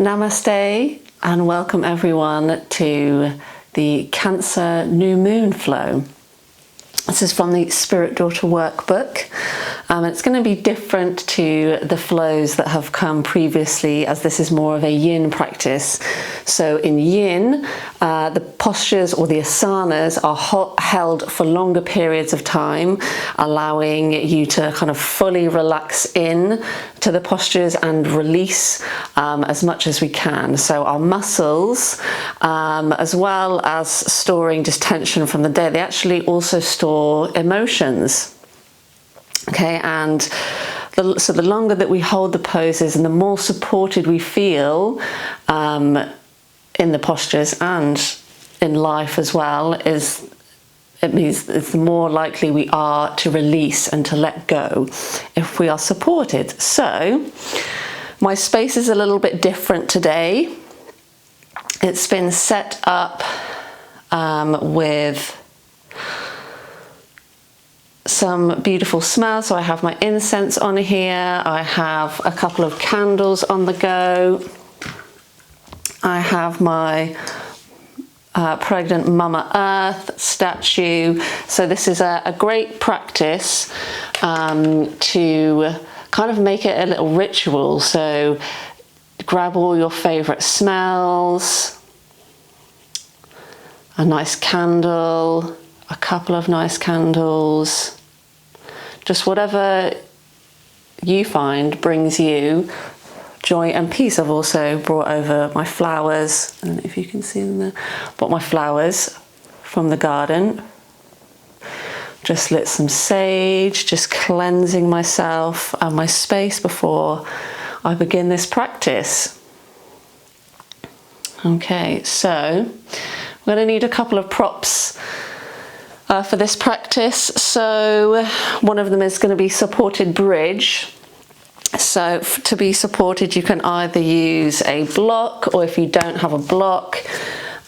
Namaste and welcome everyone to the Cancer New Moon Flow. This is from the Spirit Daughter workbook. It's going to be different to the flows that have come previously, as this is more of a yin practice. So in yin, the postures or the asanas are held for longer periods of time, allowing you to kind of fully relax in to the postures and release as much as we can. So our muscles, as well as storing just tension from the day, they actually also store emotions. Okay, and so the longer that we hold the poses and the more supported we feel in the postures and in life as well, it means it's the more likely we are to release and to let go if we are supported. So my space is a little bit different today. It's been set up with some beautiful smells. So I have my incense on here, I have a couple of candles on the go, I have my pregnant Mama Earth statue. So this is a great practice to kind of make it a little ritual. So grab all your favorite smells, a nice candle, a couple of nice candles, just whatever you find brings you joy and peace. I've also brought over my flowers. I don't know if you can see them there. Brought my flowers from the garden. Just lit some sage, just cleansing myself and my space before I begin this practice. Okay, so we're going to need a couple of props for this practice. So one of them is going to be supported bridge. So to be supported, you can either use a block, or if you don't have a block,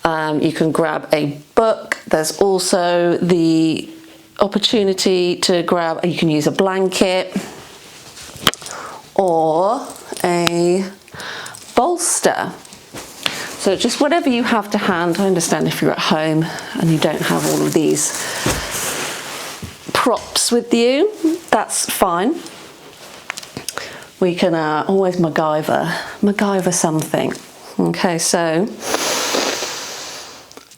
you can grab a book. There's also the opportunity to grab, you can use a blanket or a bolster. So just whatever you have to hand. I understand if you're at home and you don't have all of these props with you, that's fine. We can always MacGyver something. Okay, so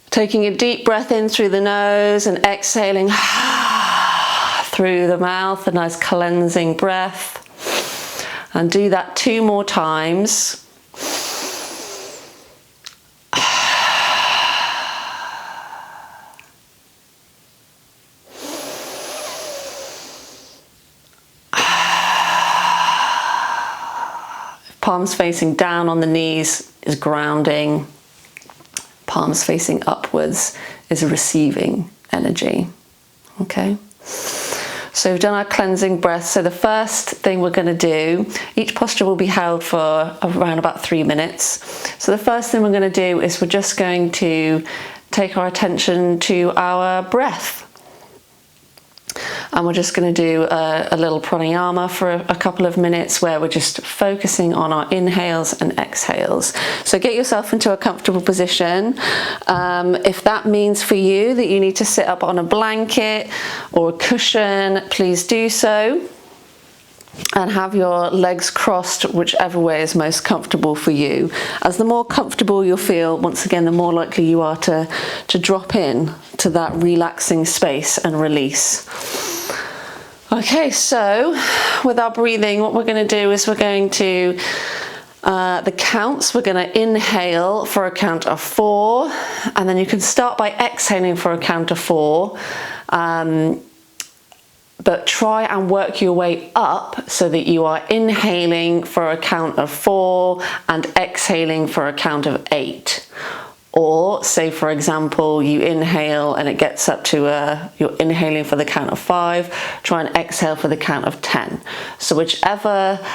taking a deep breath in through the nose and exhaling through the mouth, a nice cleansing breath. And do that 2 more times. Palms facing down on the knees is grounding. Palms facing upwards is receiving energy. Okay. So we've done our cleansing breath. So the first thing we're going to do, each posture will be held for around about 3 minutes. So the first thing we're going to do is we're just going to take our attention to our breath. And we're just going to do a little pranayama for a couple of minutes where we're just focusing on our inhales and exhales. So get yourself into a comfortable position. If that means for you that you need to sit up on a blanket or a cushion, please do so. And have your legs crossed, whichever way is most comfortable for you. As the more comfortable you'll feel, once again, the more likely you are to drop in to that relaxing space and release. Okay, so with our breathing, what we're going to do is we're going to, the counts, we're going to inhale for a count of 4, and then you can start by exhaling for a count of 4. But try and work your way up so that you are inhaling for a count of 4 and exhaling for a count of 8. Or say, for example, you inhale and it gets up to you're inhaling for the count of 5, try and exhale for the count of 10. So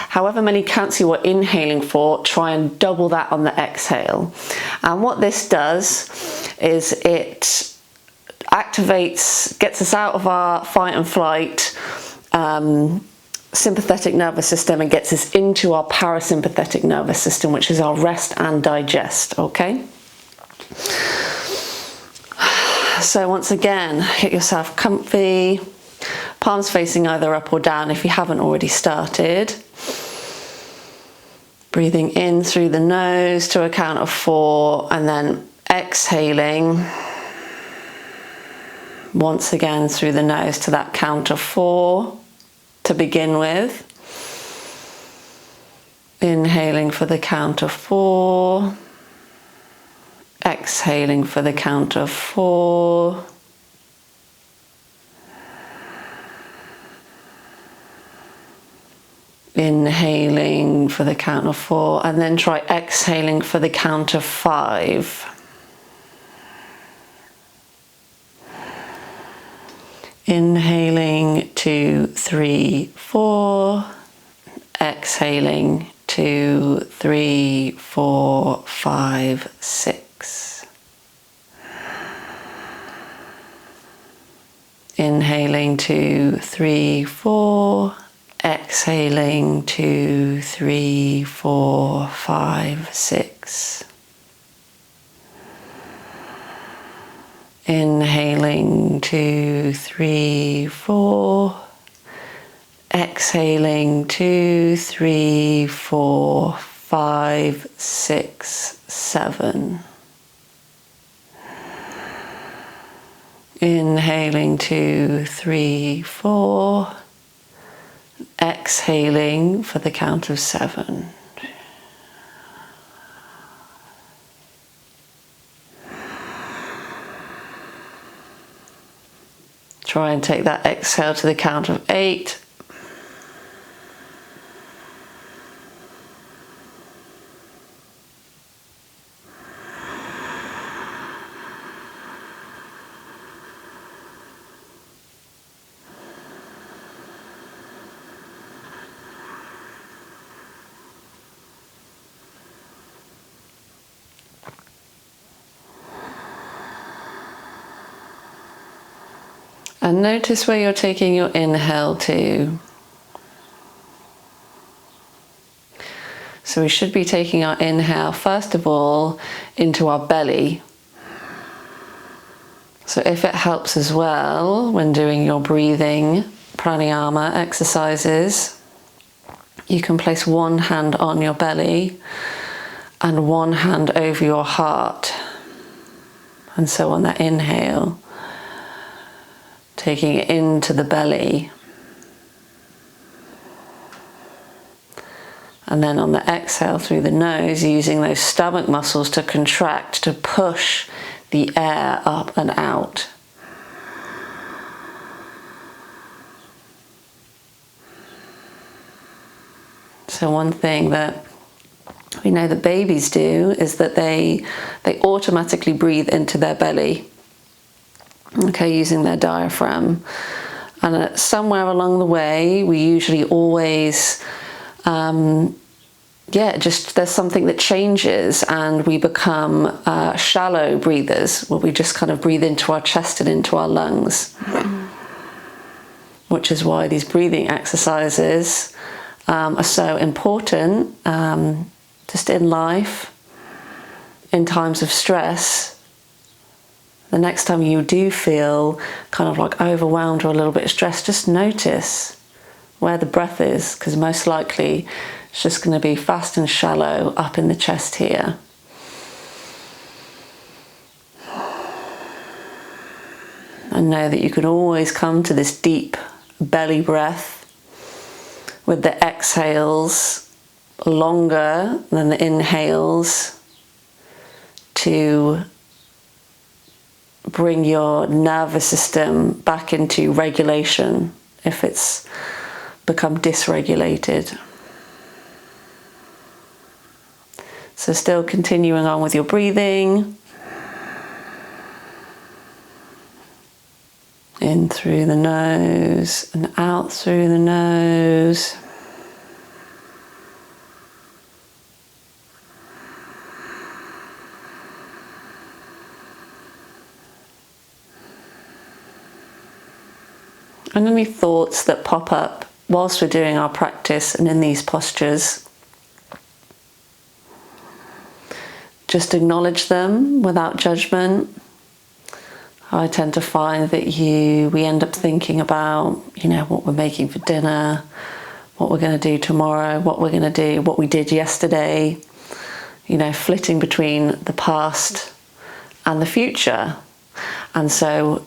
however many counts you are inhaling for, try and double that on the exhale. And what this does is it activates, gets us out of our fight and flight sympathetic nervous system and gets us into our parasympathetic nervous system, which is our rest and digest, okay? So once again, get yourself comfy, palms facing either up or down if you haven't already started. Breathing in through the nose to a count of 4, and then exhaling once again through the nose to that count of 4 to begin with. Inhaling for the count of 4, exhaling for the count of 4. Inhaling for the count of 4, and then try exhaling for the count of 5. Inhaling 2, 3, 4. Exhaling 2, 3, 4, 5, 6. Inhaling 2, 3, 4. Exhaling 2, 3, 4, 5, 6. Inhaling 2, 3, 4. Exhaling 2, 3, 4, 5, 6, 7. Inhaling 2, 3, 4. Exhaling for the count of 7. Try and take that exhale to the count of 8. And notice where you're taking your inhale to. So we should be taking our inhale, first of all, into our belly. So if it helps as well when doing your breathing pranayama exercises, you can place one hand on your belly and one hand over your heart. And so on that inhale, taking it into the belly. And then on the exhale through the nose, using those stomach muscles to contract, to push the air up and out. So one thing that we know that babies do is that they automatically breathe into their belly. Okay, using their diaphragm. And somewhere along the way, we usually always, just there's something that changes and we become shallow breathers, where we just kind of breathe into our chest and into our lungs. Which is why these breathing exercises are so important, just in life, in times of stress. The next time you do feel kind of like overwhelmed or a little bit stressed, just notice where the breath is, because most likely it's just going to be fast and shallow up in the chest here. And know that you can always come to this deep belly breath with the exhales longer than the inhales to bring your nervous system back into regulation if it's become dysregulated. So still continuing on with your breathing. In through the nose and out through the nose. And any thoughts that pop up whilst we're doing our practice and in these postures, just acknowledge them without judgment. I tend to find that we end up thinking about, what we're making for dinner, what we're going to do tomorrow, what we're going to do, what we did yesterday, flitting between the past and the future. And so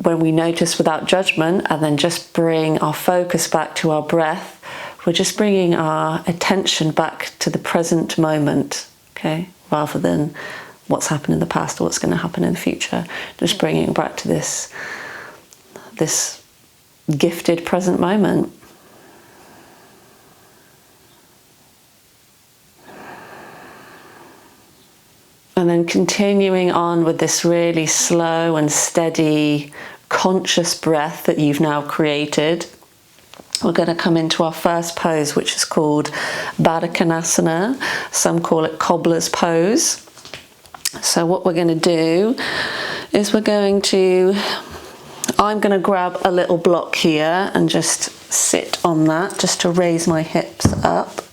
when we notice without judgment and then just bring our focus back to our breath, we're just bringing our attention back to the present moment, okay, rather than what's happened in the past or what's going to happen in the future. Just bringing it back to this gifted present moment. And then continuing on with this really slow and steady, conscious breath that you've now created, we're going to come into our first pose, which is called Baddha Konasana. Some call it cobbler's pose. So what we're going to do is I'm going to grab a little block here and just sit on that, just to raise my hips up.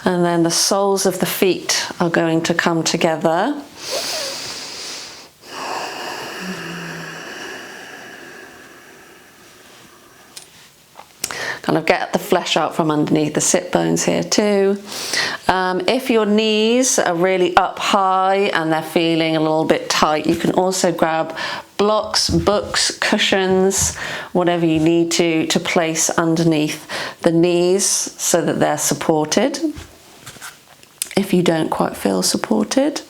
And then the soles of the feet are going to come together. Kind of get the flesh out from underneath the sit bones here too. If your knees are really up high and they're feeling a little bit tight, you can also grab blocks, books, cushions, whatever you need to place underneath the knees so that they're supported. If you don't quite feel supported.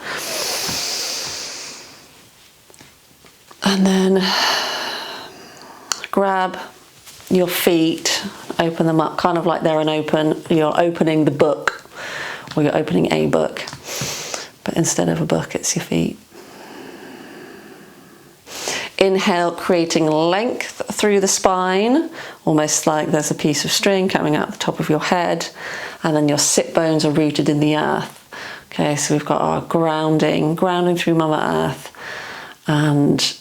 And then grab your feet, open them up, kind of like you're opening the book, or you're opening a book, but instead of a book, it's your feet. Inhale, creating length through the spine, almost like there's a piece of string coming out the top of your head, and then your sit bones are rooted in the earth. Okay, so we've got our grounding through Mama Earth, and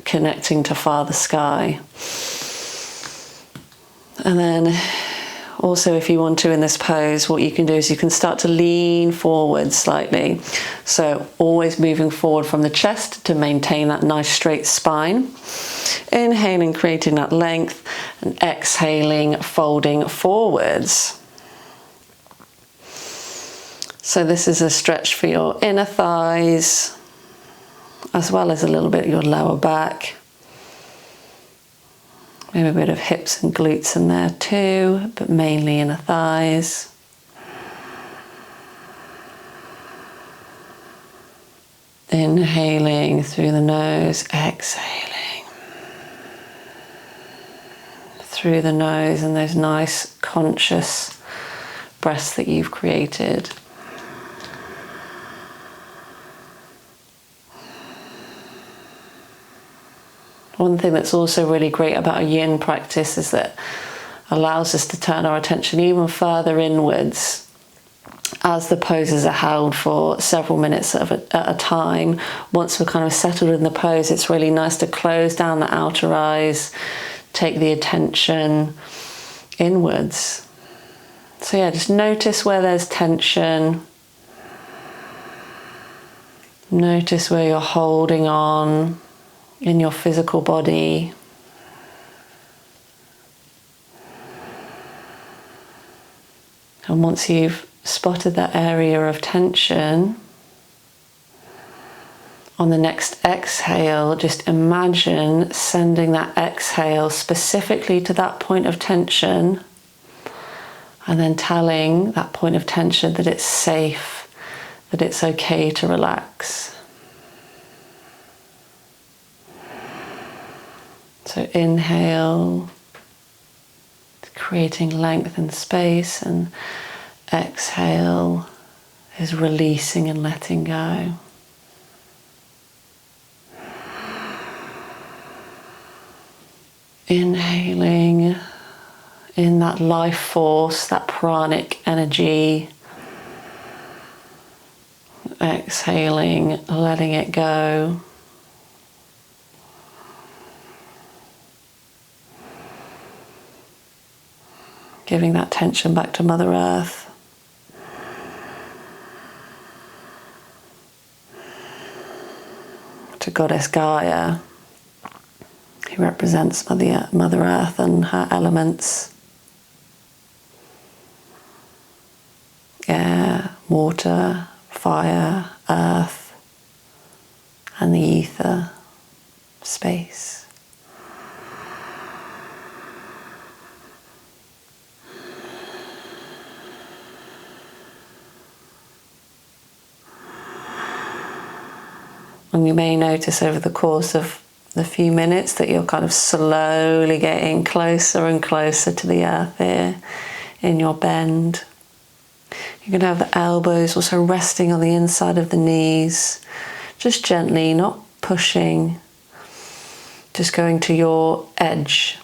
connecting to Father Sky. And then also, if you want to in this pose, what you can do is you can start to lean forward slightly. So always moving forward from the chest to maintain that nice straight spine. Inhaling, creating that length, and exhaling, folding forwards. So this is a stretch for your inner thighs, as well as a little bit of your lower back. Maybe a bit of hips and glutes in there too, but mainly inner thighs. Inhaling through the nose, exhaling through the nose, and those nice conscious breaths that you've created. One thing that's also really great about a yin practice is that it allows us to turn our attention even further inwards as the poses are held for several minutes at a time. Once we're kind of settled in the pose, it's really nice to close down the outer eyes, take the attention inwards. So yeah, just notice where there's tension. Notice where you're holding on in your physical body. And once you've spotted that area of tension, on the next exhale, just imagine sending that exhale specifically to that point of tension, and then telling that point of tension that it's safe, that it's okay to relax. So inhale, creating length and space, and exhale is releasing and letting go. Inhaling in that life force, that pranic energy. Exhaling, letting it go. Giving that tension back to Mother Earth. To Goddess Gaia, who represents Mother Earth and her elements. Air, water, fire, earth, and the ether, space. And you may notice over the course of the few minutes that you're kind of slowly getting closer and closer to the earth here in your bend. You can have the elbows also resting on the inside of the knees, just gently, not pushing, just going to your edge.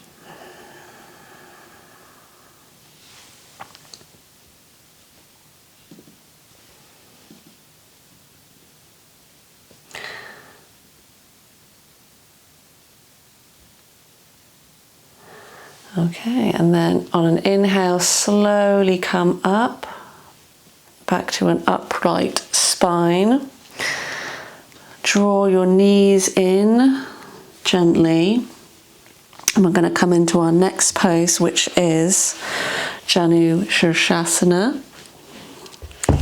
Okay, and then on an inhale, slowly come up, back to an upright spine. Draw your knees in gently. And we're going to come into our next pose, which is Janu Shirshasana,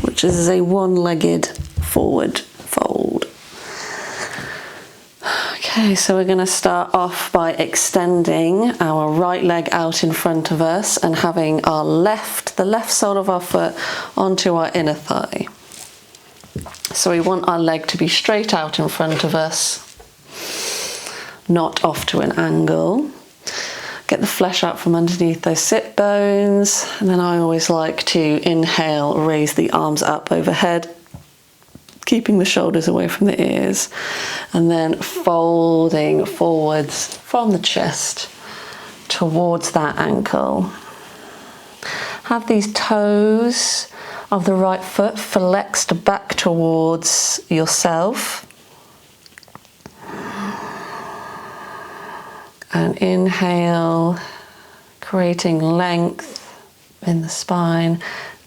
which is a one-legged forward fold. Okay, so we're going to start off by extending our right leg out in front of us and having the left sole of our foot onto our inner thigh. So we want our leg to be straight out in front of us, not off to an angle. Get the flesh out from underneath those sit bones, and then I always like to inhale, raise the arms up overhead, keeping the shoulders away from the ears, and then folding forwards from the chest towards that ankle. Have these toes of the right foot flexed back towards yourself. And inhale, creating length in the spine,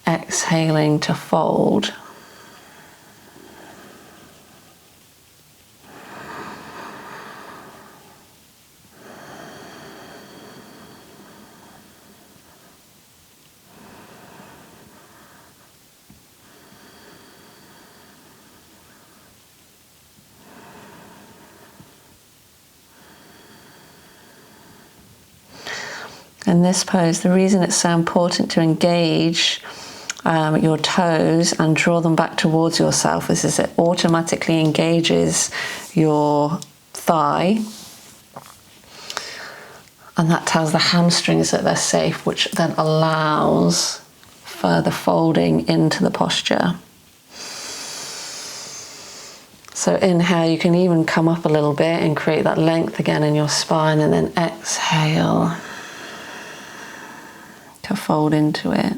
exhaling to fold. In this pose, the reason it's so important to engage your toes and draw them back towards yourself is it automatically engages your thigh, and that tells the hamstrings that they're safe, which then allows further folding into the posture. So inhale, you can even come up a little bit and create that length again in your spine, and then exhale to fold into it.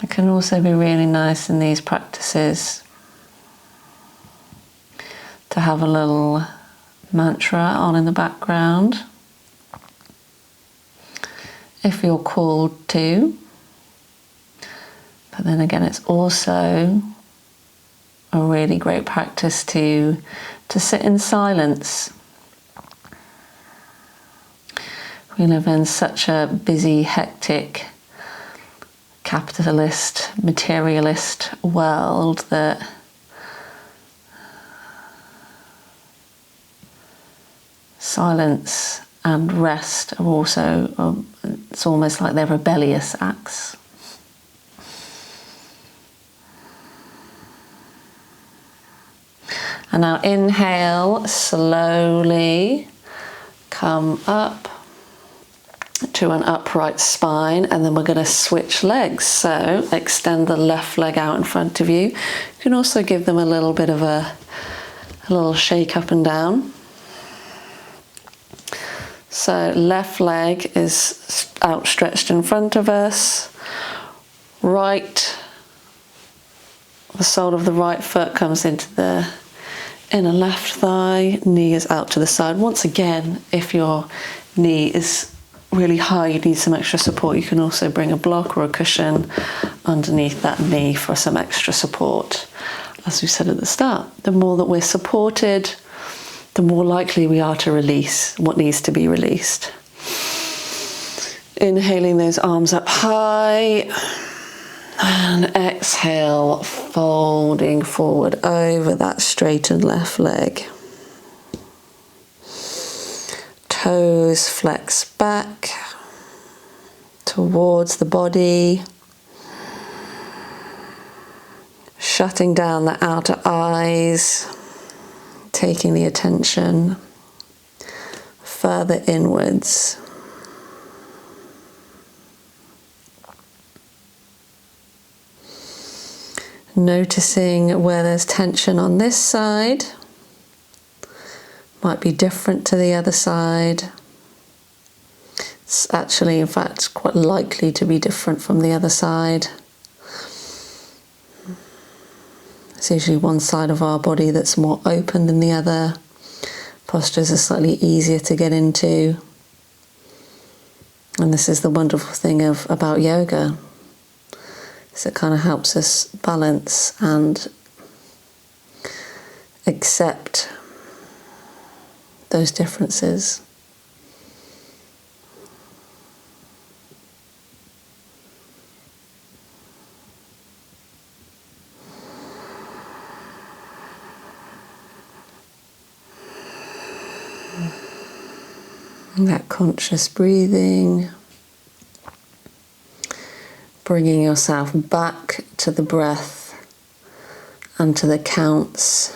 It can also be really nice in these practices to have a little mantra on in the background, if you're called to. But then again, it's also a really great practice to sit in silence. We live in such a busy, hectic, capitalist, materialist world that silence and rest are also, it's almost like they're rebellious acts. And now inhale, slowly come up to an upright spine, and then we're going to switch legs. So extend the left leg out in front of you. You can also give them a little bit of a little shake up and down. So left leg is outstretched in front of us. Right, the sole of the right foot comes into the inner left thigh, knee is out to the side. Once again, if your knee is really high, you need some extra support, you can also bring a block or a cushion underneath that knee for some extra support. As we said at the start, the more that we're supported, the more likely we are to release what needs to be released. Inhaling those arms up high, and exhale, folding forward over that straightened left leg. Toes flex back towards the body, shutting down the outer eyes, taking the attention further inwards. Noticing where there's tension on this side, might be different to the other side. It's actually, in fact, quite likely to be different from the other side. It's usually one side of our body that's more open than the other. Postures are slightly easier to get into. And this is the wonderful thing about yoga. So it kind of helps us balance and accept those differences. And that conscious breathing. Bringing yourself back to the breath and to the counts.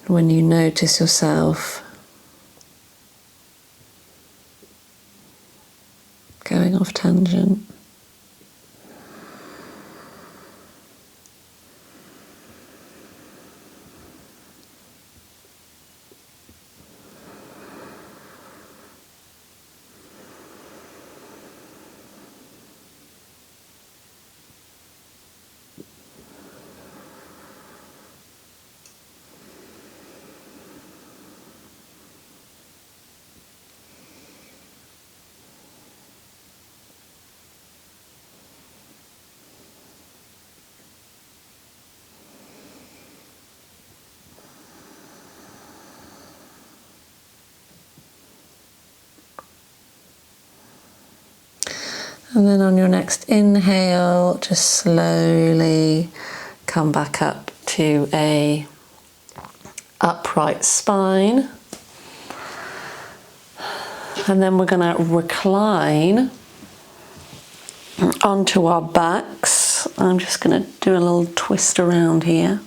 When you notice yourself going off tangent. And then on your next inhale, just slowly come back up to a upright spine. And then we're going to recline onto our backs. I'm just going to do a little twist around here.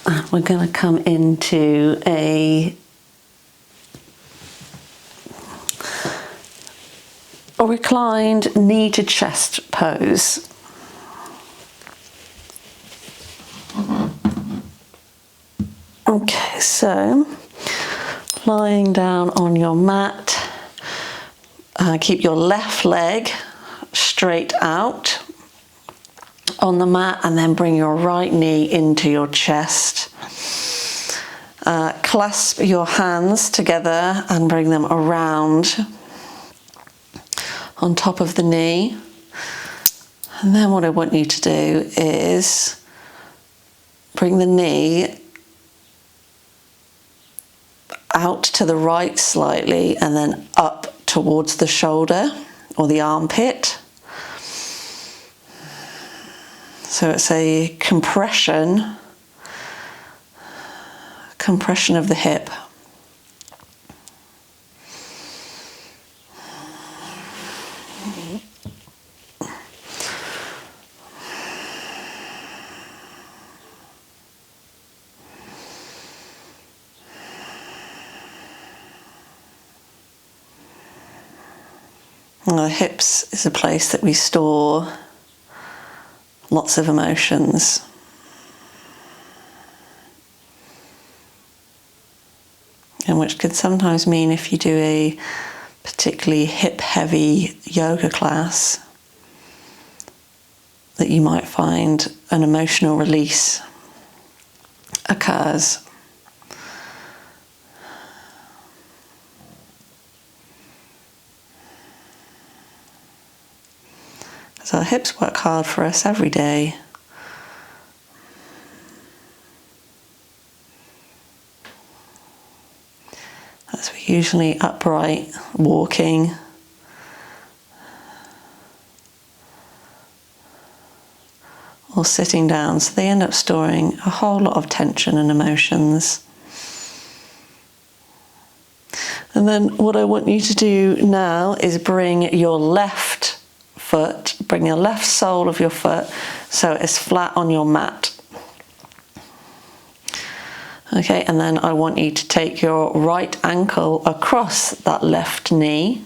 And we're going to come into a reclined knee to chest pose. Okay, so lying down on your mat, keep your left leg straight out on the mat and then bring your right knee into your chest. Clasp your hands together and bring them around on top of the knee. And then what I want you to do is bring the knee out to the right slightly and then up towards the shoulder or the armpit. So it's a compression of the hip. The hips is a place that we store lots of emotions. And which could sometimes mean, if you do a particularly hip-heavy yoga class, that you might find an emotional release occurs. So our hips work hard for us every day. As we're usually upright, walking, or sitting down, so they end up storing a whole lot of tension and emotions. And then what I want you to do now is bring your left foot, bring your left sole of your foot so it's flat on your mat. Okay, and then I want you to take your right ankle across that left knee.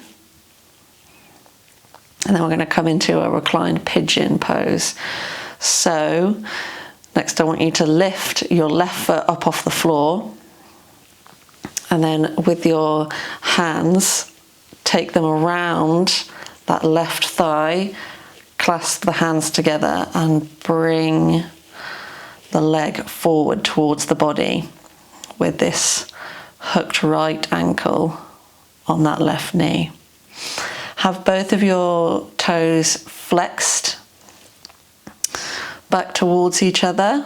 And then we're going to come into a reclined pigeon pose. So next I want you to lift your left foot up off the floor, and then with your hands take them around that left thigh, clasp the hands together and bring the leg forward towards the body with this hooked right ankle on that left knee. Have both of your toes flexed back towards each other.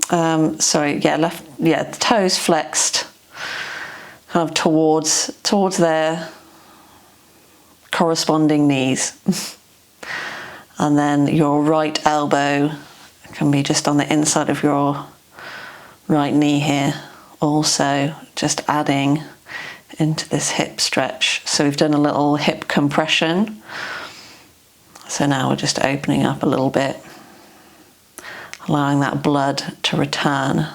The toes flexed kind of towards their corresponding knees. And then your right elbow can be just on the inside of your right knee here, also just adding into this hip stretch. So we've done a little hip compression. So now we're just opening up a little bit, allowing that blood to return.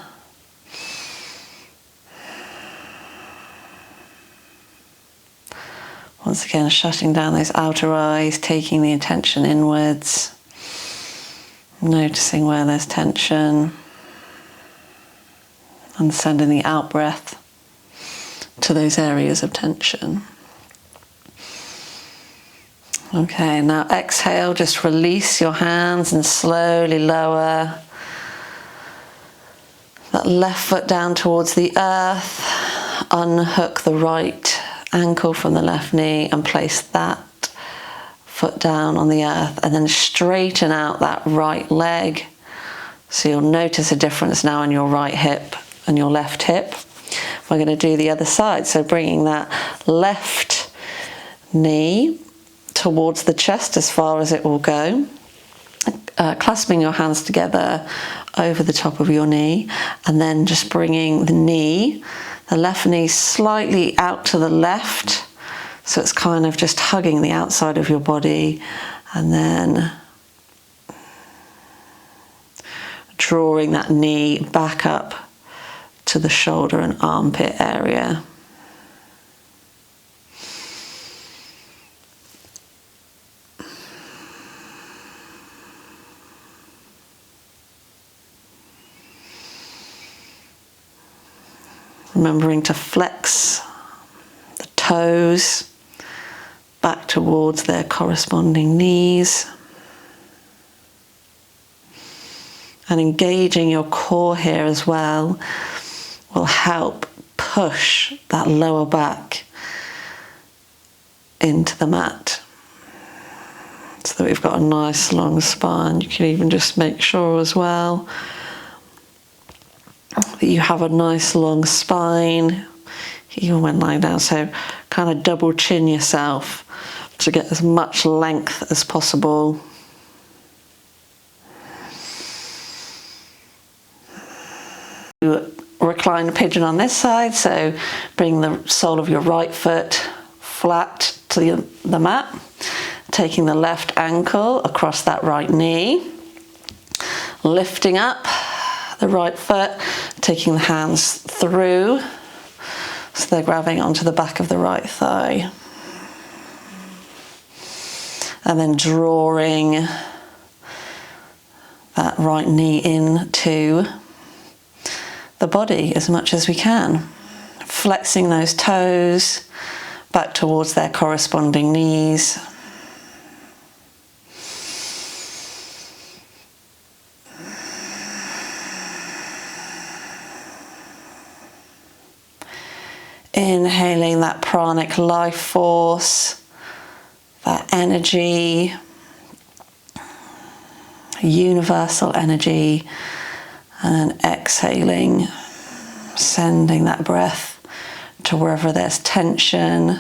Once again, shutting down those outer eyes, taking the attention inwards, noticing where there's tension, and sending the out breath to those areas of tension. Okay, now exhale, just release your hands and slowly lower that left foot down towards the earth. Unhook the right ankle from the left knee and place that foot down on the earth, and then straighten out that right leg. So you'll notice a difference now in your right hip and your left hip. We're going to do the other side, so bringing that left knee towards the chest as far as it will go, clasping your hands together over the top of your knee, and then just bringing the left knee slightly out to the left, so it's kind of just hugging the outside of your body, and then drawing that knee back up to the shoulder and armpit area. Remembering to flex the toes back towards their corresponding knees. And engaging your core here as well will help push that lower back into the mat, so that we've got a nice long spine. You can even just make sure as well that you have a nice long spine even when lying down, so kind of double chin yourself to get as much length as possible. Recline pigeon on this side, so bring the sole of your right foot flat to the mat, taking the left ankle across that right knee, lifting up the right foot, taking the hands through so they're grabbing onto the back of the right thigh. And then drawing that right knee into the body as much as we can. Flexing those toes back towards their corresponding knees. Inhaling that pranic life force, that energy, universal energy, and then exhaling, sending that breath to wherever there's tension.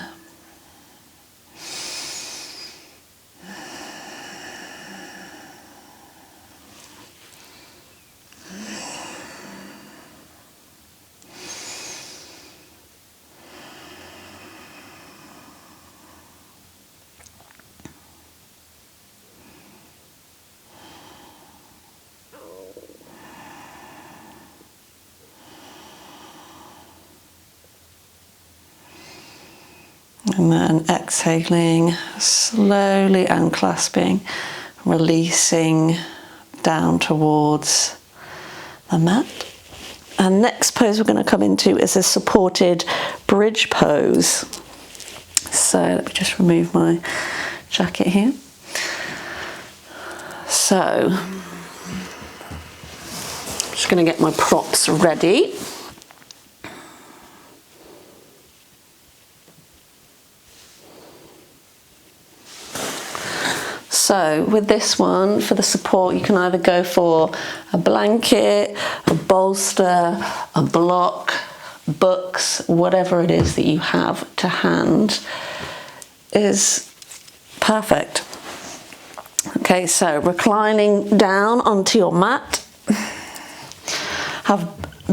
And then exhaling, slowly unclasping, releasing down towards the mat. And next pose we're going to come into is a supported bridge pose. So let me just remove my jacket here. So I'm just going to get my props ready. So with this one, for the support, you can either go for a blanket, a bolster, a block, books, whatever it is that you have to hand is perfect. Okay, so reclining down onto your mat, have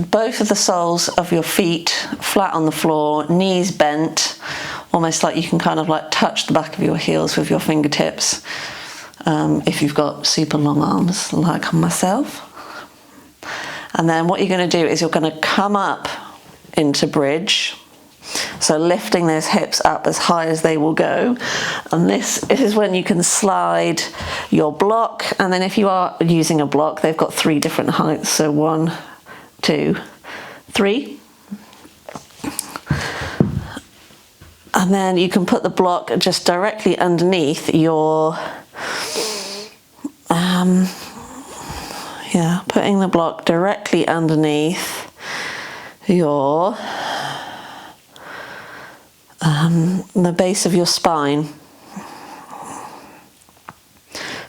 both of the soles of your feet flat on the floor, knees bent, almost like you can kind of like touch the back of your heels with your fingertips. If you've got super long arms like myself. And then what you're going to do is you're going to come up into bridge. So lifting those hips up as high as they will go. And this is when you can slide your block. And then if you are using a block, they've got 3 different heights. So 1, 2, 3. And then you can put the block just directly underneath your putting the block directly underneath your the base of your spine.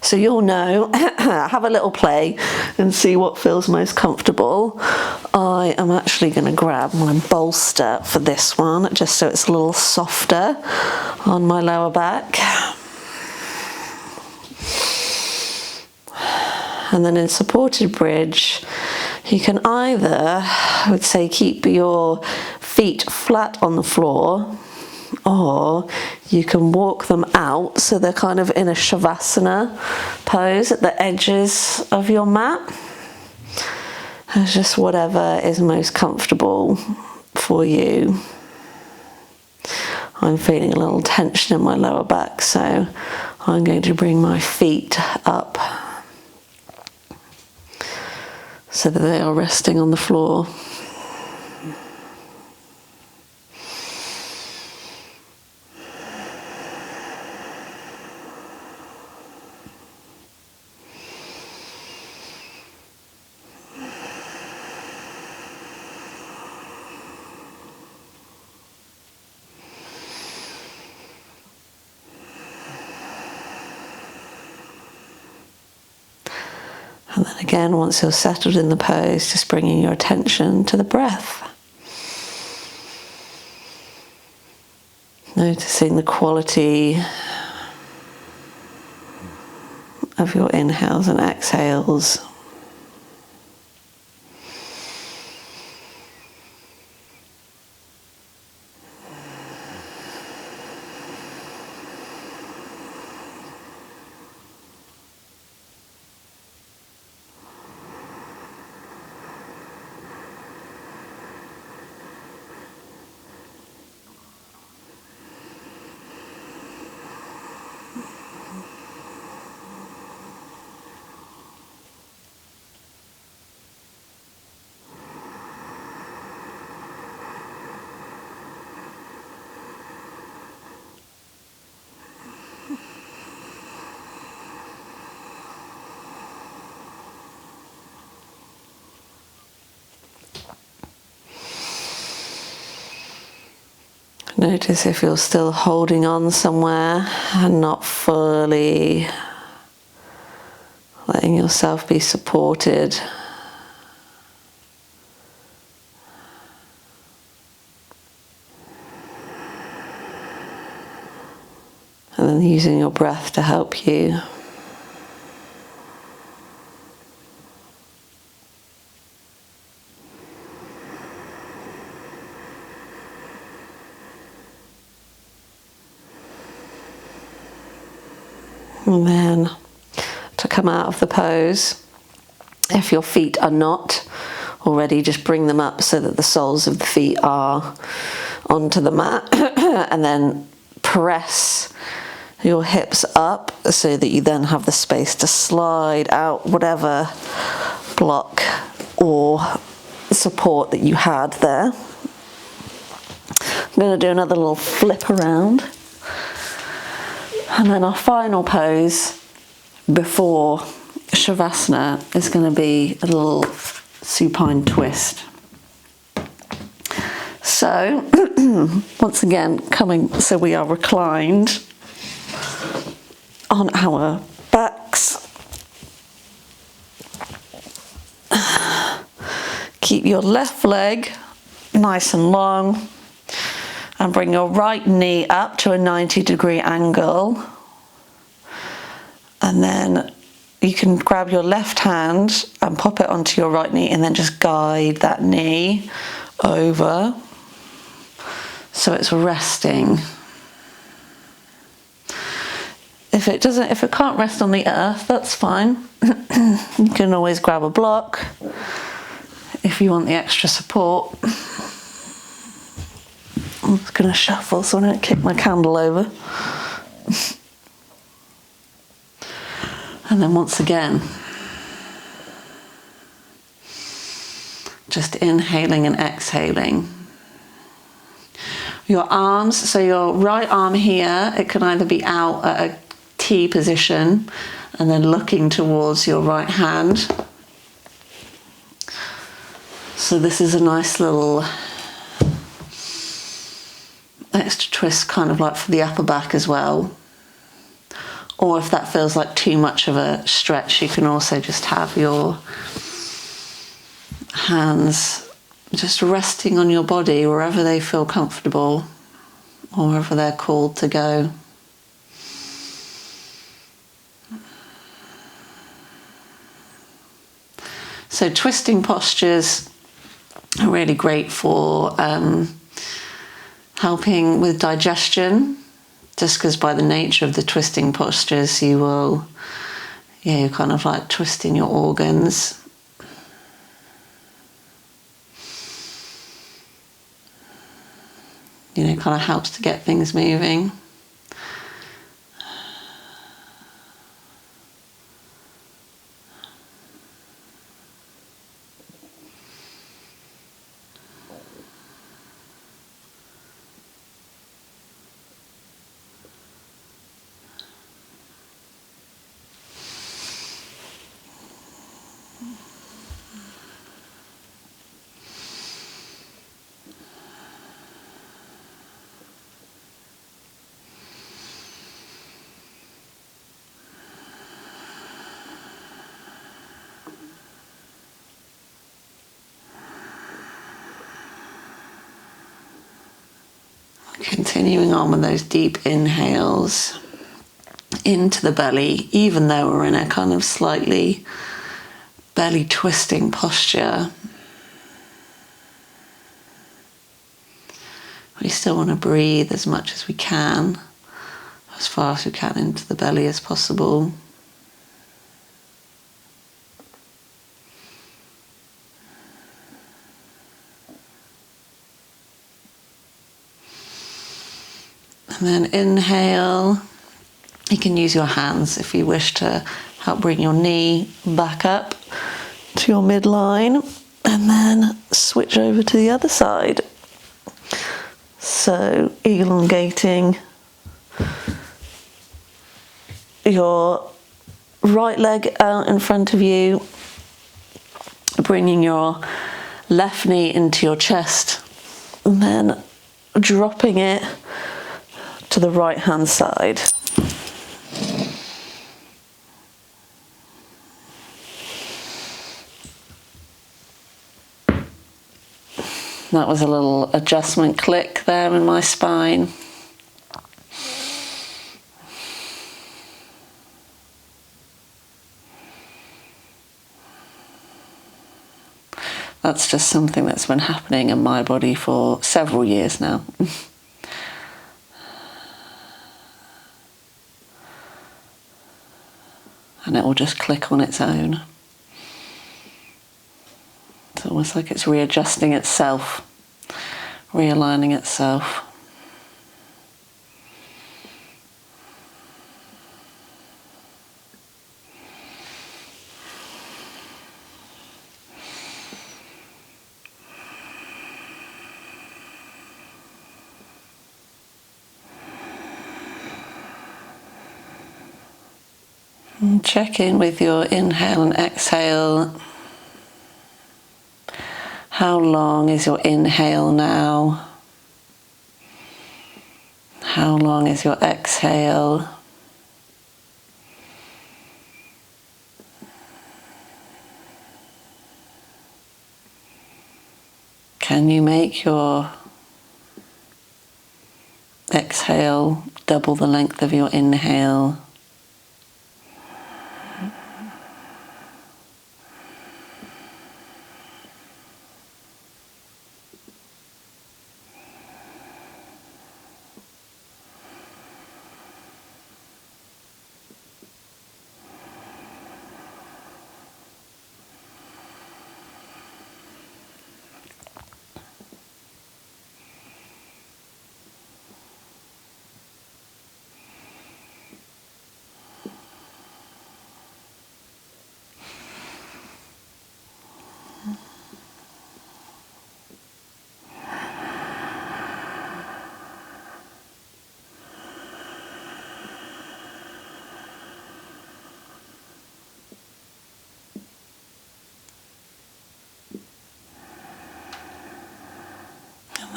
So you'll know, have a little play and see what feels most comfortable. I am actually going to grab my bolster for this one, just so it's a little softer on my lower back. And then in supported bridge, you can either, I would say, keep your feet flat on the floor, or you can walk them out so they're kind of in a savasana pose at the edges of your mat. It's just whatever is most comfortable for you. I'm feeling a little tension in my lower back, so I'm going to bring my feet up so that they are resting on the floor. And then again, once you're settled in the pose, just bringing your attention to the breath. Noticing the quality of your inhales and exhales. Notice if you're still holding on somewhere and not fully letting yourself be supported. And then using your breath to help you. And then to come out of the pose, if your feet are not already, just bring them up so that the soles of the feet are onto the mat and then press your hips up so that you then have the space to slide out whatever block or support that you had there. I'm going to do another little flip around. And then our final pose before Shavasana is going to be a little supine twist. So, once again, so we are reclined on our backs. Keep your left leg nice and long. And bring your right knee up to a 90-degree angle. And then you can grab your left hand and pop it onto your right knee and then just guide that knee over so it's resting. If it can't rest on the earth, that's fine. You can always grab a block if you want the extra support. I'm just going to shuffle so I don't kick my candle over. And then once again, just inhaling and exhaling. Your arms, so your right arm here, it can either be out at a T position and then looking towards your right hand. So this is a nice little extra twist, kind of like for the upper back as well. Or if that feels like too much of a stretch, you can also just have your hands just resting on your body wherever they feel comfortable or wherever they're called to go. So twisting postures are really great for helping with digestion, just because by the nature of the twisting postures you're kind of like twisting your organs. Kind of helps to get things moving. Continuing on with those deep inhales into the belly, even though we're in a kind of slightly belly twisting posture. We still want to breathe as much as we can, as far as we can into the belly as possible. And then inhale. You can use your hands if you wish to help bring your knee back up to your midline, and then switch over to the other side. So elongating your right leg out in front of you, bringing your left knee into your chest, and then dropping it to the right hand side. That was a little adjustment click there in my spine. That's just something that's been happening in my body for several years now. And it will just click on its own. It's almost like it's readjusting itself, realigning itself. And check in with your inhale and exhale. How long is your inhale now? How long is your exhale? Can you make your exhale double the length of your inhale?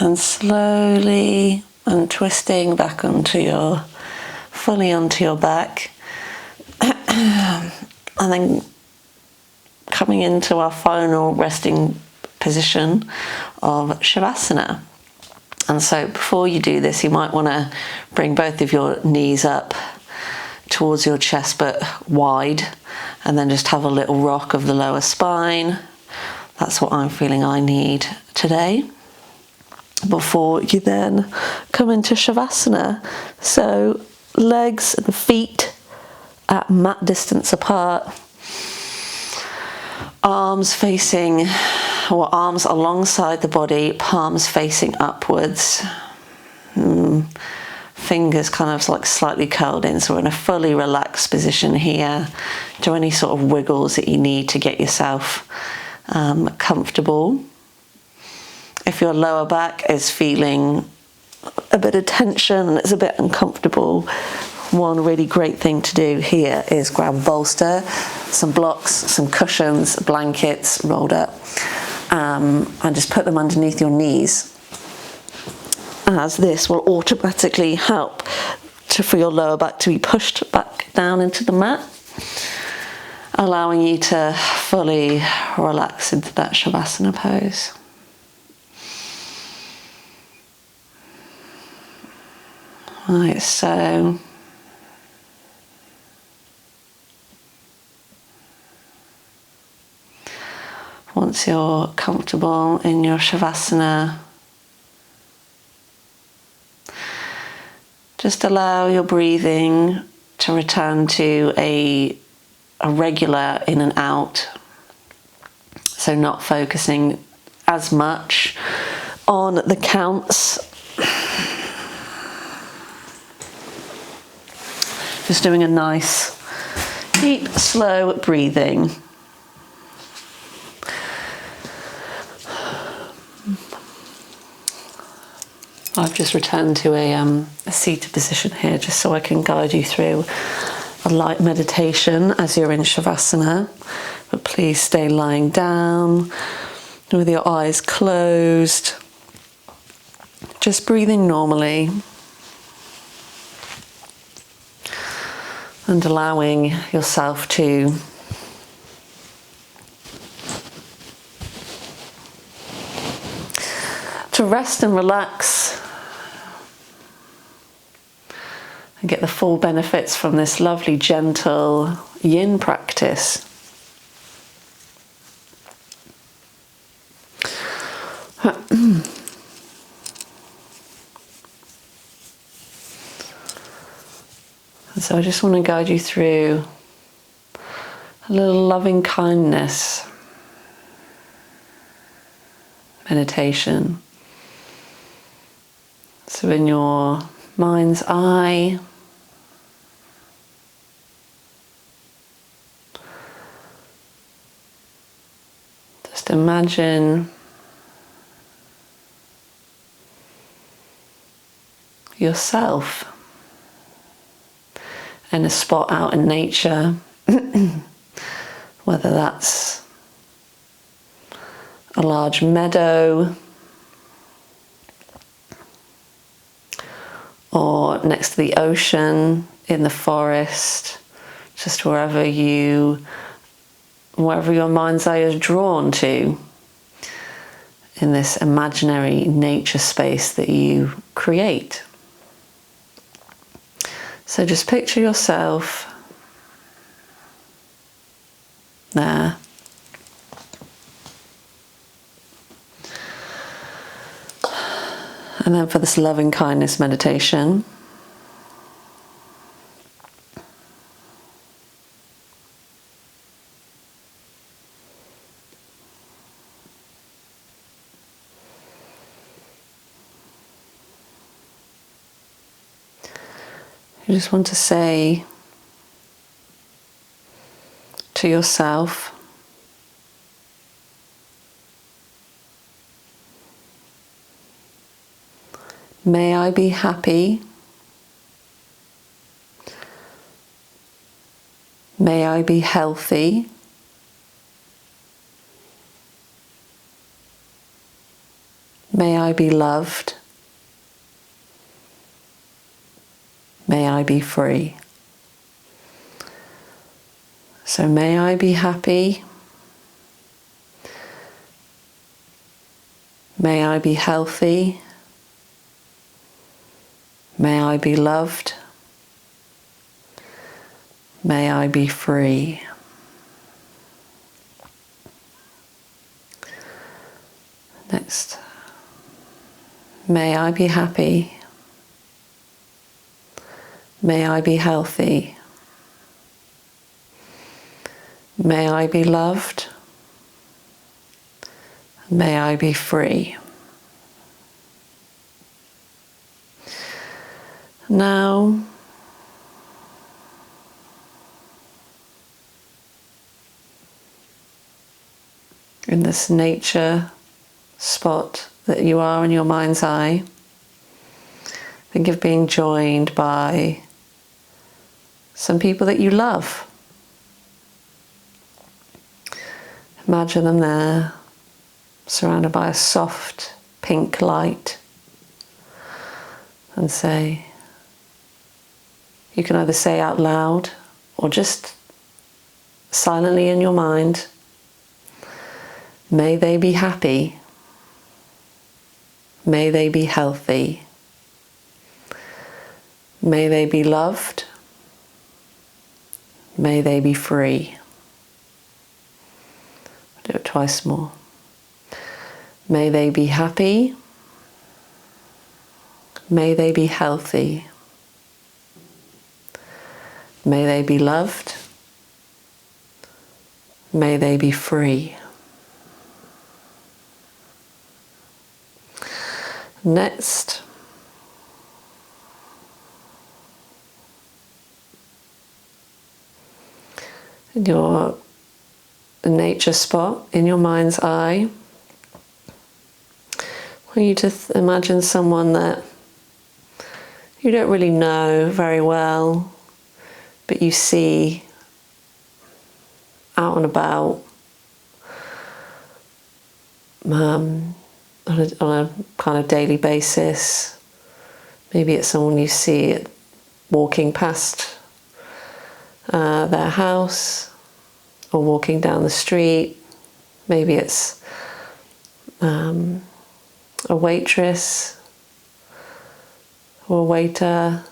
And slowly untwisting back fully onto your back. And then coming into our final resting position of Shavasana. And so before you do this, you might want to bring both of your knees up towards your chest but wide, and then just have a little rock of the lower spine. That's what I'm feeling I need today, before you then come into Shavasana. So legs and feet at mat distance apart, arms alongside the body, palms facing upwards, fingers kind of like slightly curled in, so we're in a fully relaxed position here. Do any sort of wiggles that you need to get yourself comfortable. If your lower back is feeling a bit of tension and it's a bit uncomfortable, one really great thing to do here is grab a bolster, some blocks, some cushions, blankets rolled up, and just put them underneath your knees, as this will automatically help for your lower back to be pushed back down into the mat, allowing you to fully relax into that Shavasana pose. Right, so once you're comfortable in your Shavasana, just allow your breathing to return to a regular in and out. So not focusing as much on the counts. Just doing a nice, deep, slow breathing. I've just returned to a seated position here, just so I can guide you through a light meditation as you're in Shavasana. But please stay lying down with your eyes closed, just breathing normally and allowing yourself to rest and relax and get the full benefits from this lovely, gentle yin practice. And so I just want to guide you through a little loving kindness meditation. So in your mind's eye, just imagine yourself in a spot out in nature, whether that's a large meadow or next to the ocean, in the forest, just wherever your mind's eye is drawn to in this imaginary nature space that you create. So just picture yourself there. And then for this loving kindness meditation, you just want to say to yourself, may I be happy, may I be healthy, may I be loved, may I be free. So may I be happy, may I be healthy, may I be loved, may I be free. Next, may I be happy, may I be healthy, may I be loved, may I be free. Now, in this nature spot that you are in your mind's eye, think of being joined by some people that you love. Imagine them there, surrounded by a soft pink light, and say, you can either say out loud or just silently in your mind, may they be happy, may they be healthy, may they be loved, may they be free. Do it twice more. May they be happy, may they be healthy, may they be loved, may they be free. Next, in your nature spot in your mind's eye, I want you to imagine someone that you don't really know very well, but you see out and about, on a kind of daily basis. Maybe it's someone you see walking past their house or walking down the street. Maybe it's a waitress or a waiter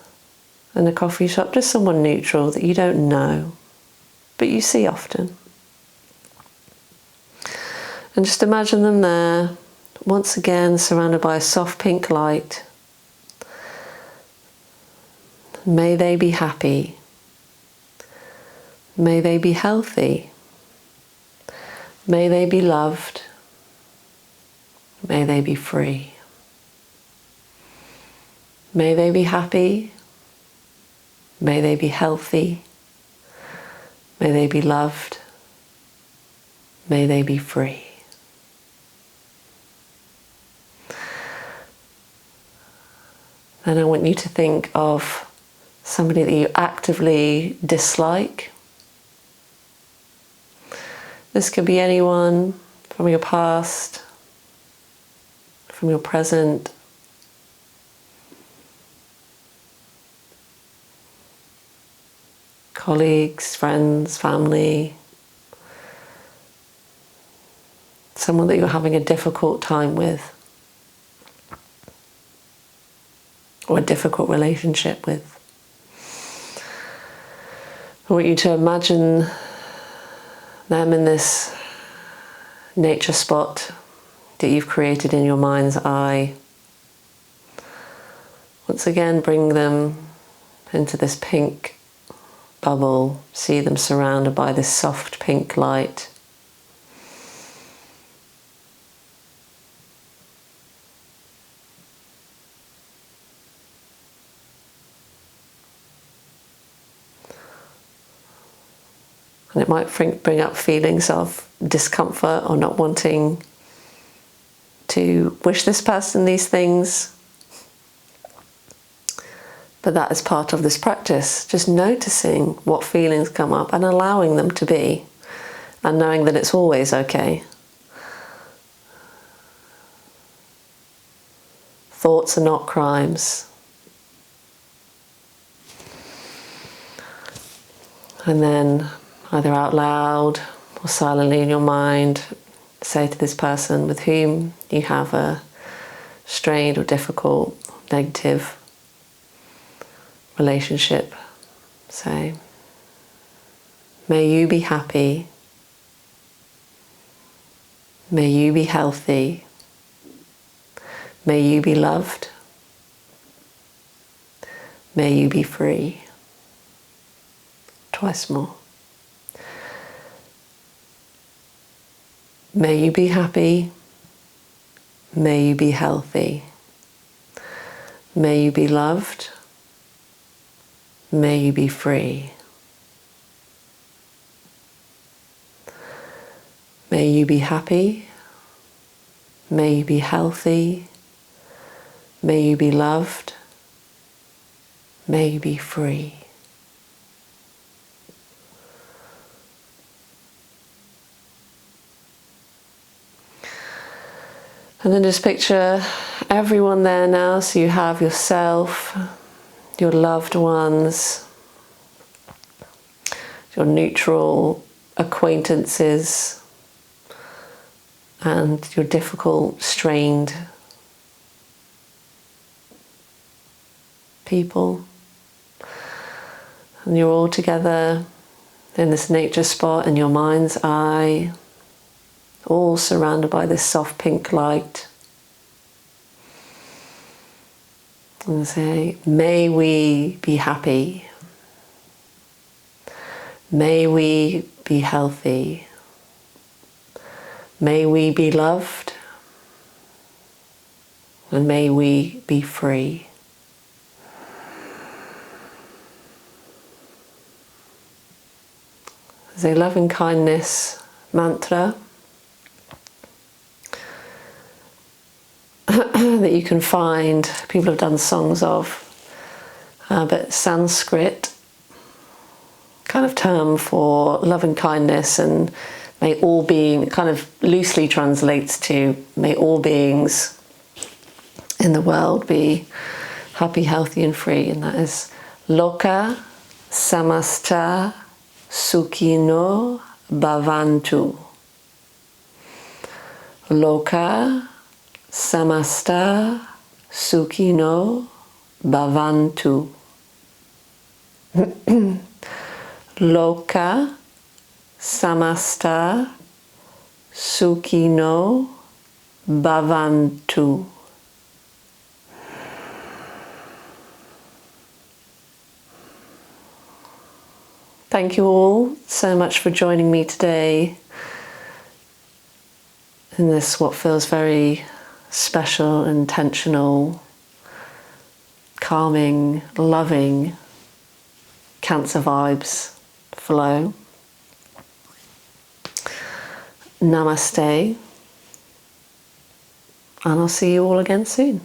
in a coffee shop, just someone neutral that you don't know, but you see often. And just imagine them there, once again surrounded by a soft pink light. May they be happy. May they be healthy. May they be loved. May they be free. May they be happy. May they be healthy. May they be loved. May they be free. And I want you to think of somebody that you actively dislike. This could be anyone from your past, from your present, colleagues, friends, family, someone that you're having a difficult time with, or a difficult relationship with. I want you to imagine them in this nature spot that you've created in your mind's eye. Once again, bring them into this pink bubble. See them surrounded by this soft pink light. And it might bring up feelings of discomfort or not wanting to wish this person these things. But that is part of this practice, just noticing what feelings come up and allowing them to be, and knowing that it's always okay. Thoughts are not crimes. And then either out loud or silently in your mind, say to this person with whom you have a strained or difficult, negative relationship, say, may you be happy, may you be healthy, may you be loved, may you be free. Twice more. May you be happy. May you be healthy. May you be loved. May you be free. May you be happy. May you be healthy. May you be loved. May you be free. And then just picture everyone there now. So you have yourself, your loved ones, your neutral acquaintances, and your difficult, strained people. And you're all together in this nature spot in your mind's eye, all surrounded by this soft pink light. And say, may we be happy. May we be healthy. May we be loved. And may we be free. There's a loving kindness mantra that you can find, people have done songs of, but Sanskrit kind of term for loving kindness, and May all being, it kind of loosely translates to, may all beings in the world be happy, healthy and free. And that is Loka samasta sukhino bhavantu. Loka samasta sukhino bhavantu. Loka samasta sukhino bhavantu. Thank you all so much for joining me today in this what feels very special, intentional, calming, loving Cancer vibes flow. Namaste, and I'll see you all again soon.